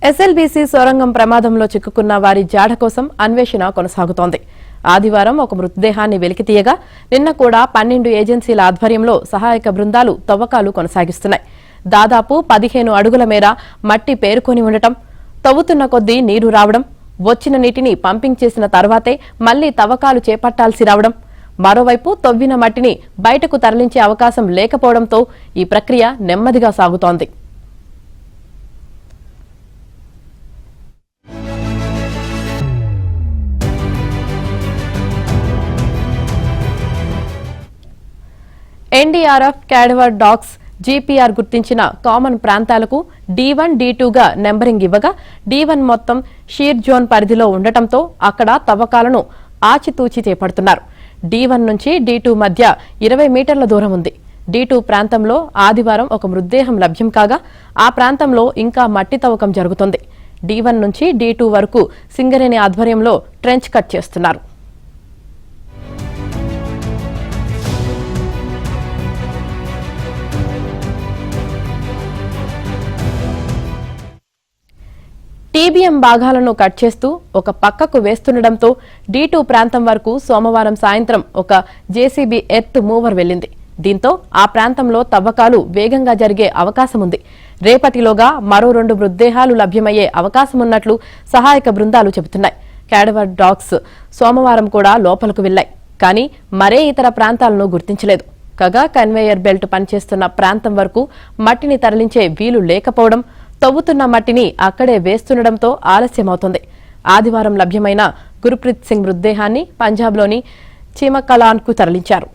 SLBC సొరంగం ప్రమాదంలో చిక్కుకున్న వారి జాడ కోసం అన్వేషణ కొనసాగుతోంది. ఆదివారం ఒక మృతదేహాన్ని వెలికితీయగా నిన్న కూడా 12 ఏజెన్సీల ఆధ్వర్యంలో సహాయక బృందాలు తవ్వకాలు కొనసాగిస్తున్నాయి. దాదాపు 15 అడుగుల మేర మట్టి పేరుకొని ఉండటం, తవ్వుతున్న కొద్దీ నీరు రావడం, వచ్చిన నీటిని పంపింగ్ చేసిన తర్వాతే మళ్లీ తవ్వకాలు చేపట్టాల్సి రావడం, మరోవైపు తవ్విన మట్టిని బయటకు తరలించే అవకాశం లేకపోవడంతో ఈ ప్రక్రియ నెమ్మదిగా సాగుతోంది. ఎన్డీఆర్ఎఫ్, క్యాడవర్ డాగ్స్, జీపీఆర్ గుర్తించిన కామన్ ప్రాంతాలకు D1, D2గా నెంబరింగ్ ఇవ్వగా D1 మొత్తం షీర్ జోన్ పరిధిలో ఉండటంతో అక్కడ తవ్వకాలను ఆచితూచి చేపడుతున్నారు. D1 నుంచి D2 మధ్య 20 మీటర్ల దూరం ఉంది. D2 ప్రాంతంలో ఆదివారం ఒక మృతదేహం లభ్యం కాగా ఆ ప్రాంతంలో ఇంకా మట్టి తవ్వకం జరుగుతోంది. D1 నుంచి D2 వరకు సింగరేణి ఆధ్వర్యంలో ట్రెంచ్ కట్ చేస్తున్నారు. టీబీఎం భాగాలను కట్ చేస్తూ ఒక పక్కకు వేస్తుండటంతో D2 ప్రాంతం వరకు సోమవారం సాయంత్రం ఒక జేసీబీ ఎర్త్ మూవర్ వెళ్లింది. దీంతో ఆ ప్రాంతంలో తవ్వకాలు వేగంగా జరిగే అవకాశం ఉంది. రేపటిలోగా మరో 2 మృతదేహాలు లభ్యమయ్యే అవకాశమున్నట్లు సహాయక బృందాలు చెబుతున్నాయి. క్యాడవర్ డాగ్స్ సోమవారం కూడా లోపలకు వెళ్లాయి, కానీ మరే ఇతర ప్రాంతాలను గుర్తించలేదు. కాగా కన్వేయర్ బెల్ట్ పనిచేస్తున్న ప్రాంతం వరకు మట్టిని తరలించే వీలు లేకపోవడం, తవ్వుతున్న మట్టిని అక్కడే వేస్తుండటంతో ఆలస్యమవుతోంది. ఆదివారం లభ్యమైన గుర్ప్రీత్ సింగ్ మృతదేహాన్ని పంజాబ్లోని చీమకలాన్కు తరలించారు.